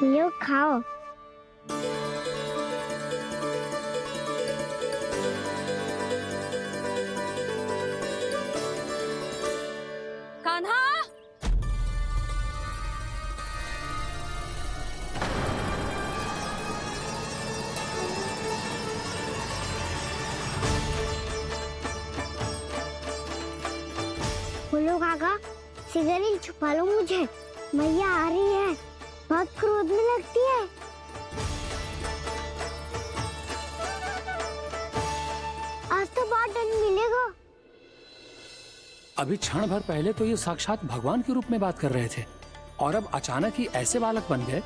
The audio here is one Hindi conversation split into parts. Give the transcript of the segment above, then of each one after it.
यो खाओ। कान्हा, बोलो काका, सिगरेट छुपा लो मुझे, मैया आ रही है, बहुत क्रोध में लगती है। आज तो बहुत दंड मिलेगा। अभी क्षण भर पहले तो ये साक्षात भगवान के रूप में बात कर रहे थे और अब अचानक ही ऐसे बालक बन गए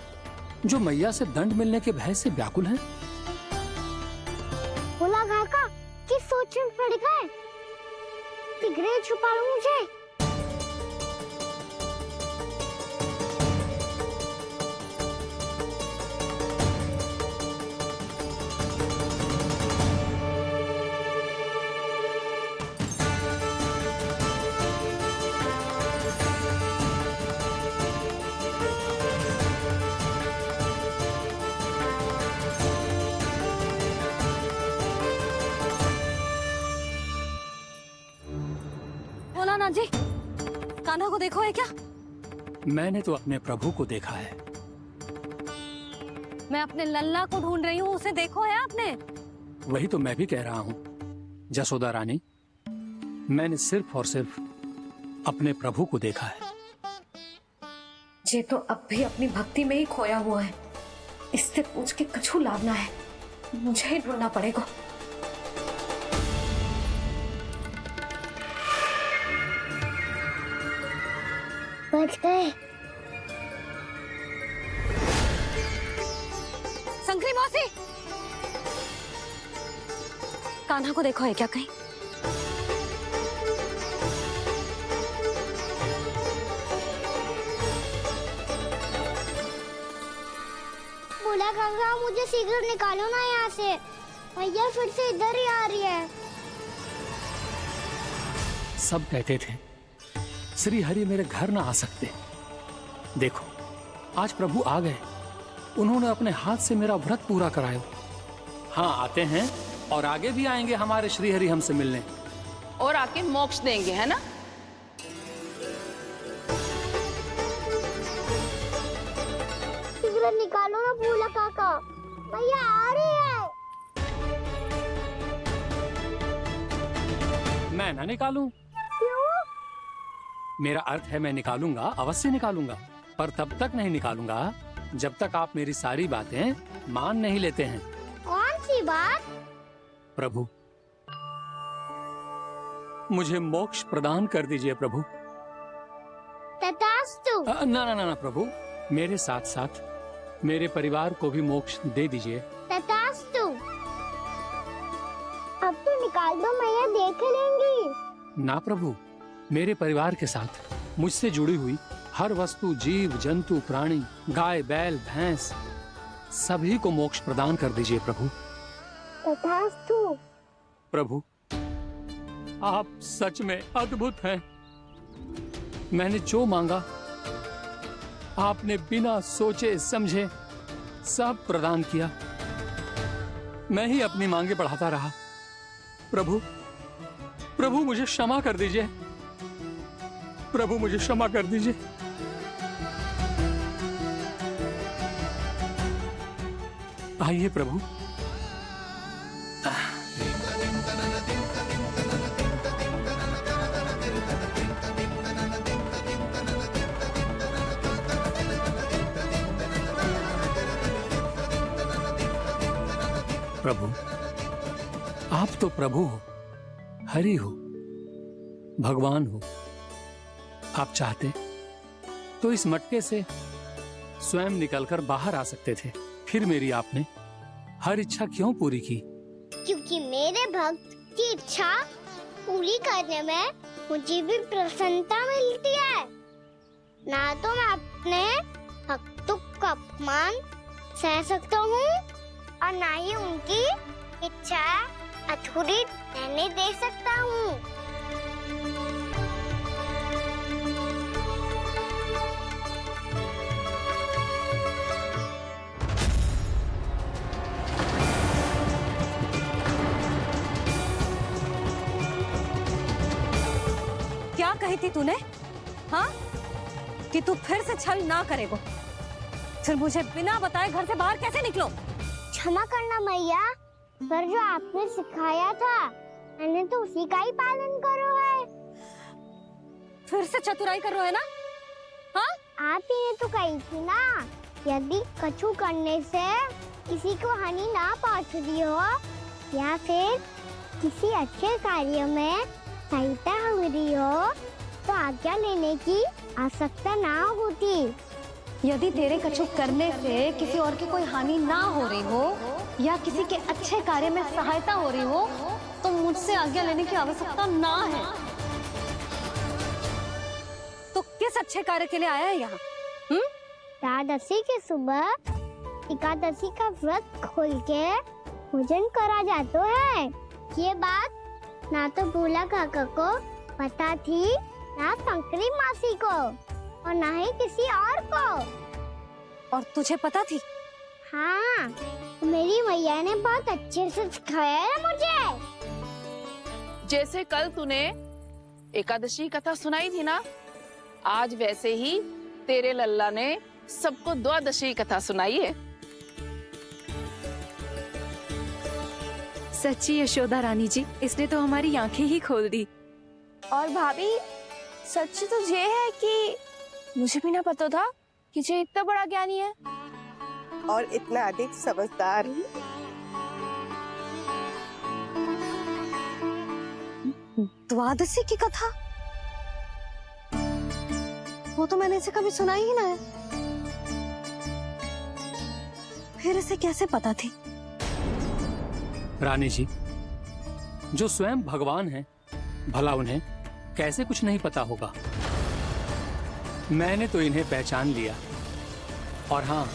जो मैया से दंड मिलने के भय से व्याकुल हैं। बोला काका, किस सोच में पड़ गए? सिगरेट छुपा लो मुझे। बोला ना जी, कान्हा को देखो है क्या? मैंने तो अपने प्रभु को देखा है। मैं अपने लल्ला को ढूंढ रही हूँ, उसे देखो है आपने? वही तो मैं भी कह रहा हूँ जसोदा रानी, मैंने सिर्फ और सिर्फ अपने प्रभु को देखा है। ये तो अब भी अपनी भक्ति में ही खोया हुआ है, इससे पूछ के कछु लाभ ना है, मुझे ही ढूंढना पड़ेगा। बच गए। शंकरी मौसी, कान्हा को देखो है क्या कहीं? बोला काका, मुझे सिगरेट निकालो ना यहाँ से, भैया फिर से इधर ही आ रही है। सब कहते थे श्री हरि मेरे घर ना आ सकते। देखो आज प्रभु आ गए, उन्होंने अपने हाथ से मेरा व्रत पूरा कराया। हाँ आते हैं और आगे भी आएंगे हमारे श्री हरि हमसे मिलने और आके मोक्ष देंगे, है ना? सिगरेट निकालो ना बोला काका, भैया आ रही है। मैं ना निकालूं? मेरा अर्थ है मैं निकालूंगा, अवश्य निकालूंगा, पर तब तक नहीं निकालूंगा जब तक आप मेरी सारी बातें मान नहीं लेते हैं। कौन सी बात? प्रभु, मुझे मोक्ष प्रदान कर दीजिए प्रभु। तथास्तु। ना ना ना ना प्रभु, मेरे साथ साथ मेरे परिवार को भी मोक्ष दे दीजिए। तथास्तु। अब तो निकाल दो, मैया देख लेंगी। ना प्रभु, मेरे परिवार के साथ मुझसे जुड़ी हुई हर वस्तु, जीव जंतु, प्राणी, गाय बैल भैंस, सभी को मोक्ष प्रदान कर दीजिए प्रभु। तथास्तु। प्रभु, आप सच में अद्भुत हैं। मैंने जो मांगा आपने बिना सोचे समझे सब प्रदान किया। मैं ही अपनी मांगे बढ़ाता रहा। प्रभु, प्रभु मुझे क्षमा कर दीजिए। प्रभु मुझे क्षमा कर दीजिए। आइए प्रभु। प्रभु, आप तो प्रभु हो, हरि हो, भगवान हो। आप चाहते तो इस मटके से स्वयं निकलकर बाहर आ सकते थे, फिर मेरी आपने हर इच्छा क्यों पूरी की? क्योंकि मेरे भक्त की इच्छा पूरी करने में मुझे भी प्रसन्नता मिलती है। ना तो मैं अपने भक्तों का अपमान सह सकता हूँ और ना ही उनकी इच्छा अधूरी रहने दे सकता हूँ। कही थी तूने? हाँ, कि तू फिर से छल ना करेगो। फिर मुझे बिना बताए घर से बाहर कैसे निकलो? क्षमा करना मैया, पर जो आपने सिखाया था मैंने तो उसी का ही पालन करो है। फिर से चतुराई कर रहे हो है ना? हाँ, आप ही तो कही थी ना, यदि कछु करने से किसी को हानि ना पहुंच रही हो या फिर किसी अच्छे कार्य में सहायता हो रही हो तो आज्ञा लेने की आवश्यकता ना होती। यदि तेरे कछु करने से किसी और की कोई हानि ना हो रही हो या किसी के अच्छे कार्य में सहायता हो रही हो तो मुझसे आज्ञा लेने की आवश्यकता ना है। तो किस अच्छे कार्य के लिए आया है यहाँ? एकादशी के सुबह एकादशी का व्रत खोल के भोजन करा जाता है। ये बात ना तो भोला काका को पता थी, ना शंकरी मासी को और ना ही किसी और को। और तुझे पता थी? हाँ, मेरी मैया ने बहुत अच्छे से सिखाया है मुझे। जैसे कल तूने एकादशी कथा सुनाई थी ना, आज वैसे ही तेरे लल्ला ने सबको द्वादशी कथा सुनाई है। सच्ची यशोदा रानी जी, इसने तो हमारी आंखें ही खोल दी। और भाभी, सच तो ये है कि मुझे भी ना पता था कि ये इतना बड़ा ज्ञानी है और इतना अधिक समझदार। द्वादशी की कथा? वो तो मैंने इसे कभी सुना ही ना है। फिर इसे कैसे पता थी? रानी जी, जो स्वयं भगवान हैं, भला उन्हें कैसे कुछ नहीं पता होगा। मैंने तो इन्हें पहचान लिया, और हाँ,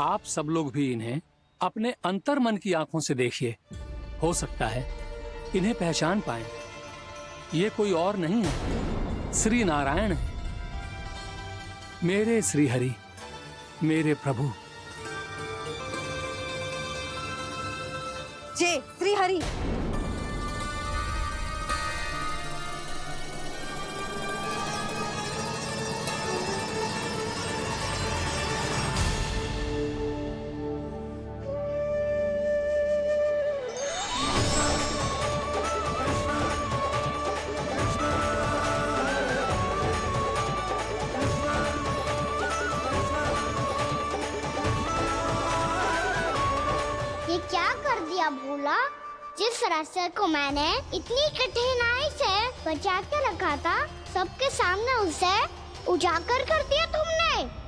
आप सब लोग भी इन्हें अपने अंतर मन की आंखों से देखिए। हो सकता है इन्हें पहचान पाएं। ये कोई और नहीं है, श्री नारायण है, मेरे श्री हरि, मेरे प्रभु। जय श्री हरि। ये क्या कर दिया भोला? जिस रास्ते को मैंने इतनी कठिनाई से बचा के रखा था, सबके सामने उसे उजागर कर दिया तुमने।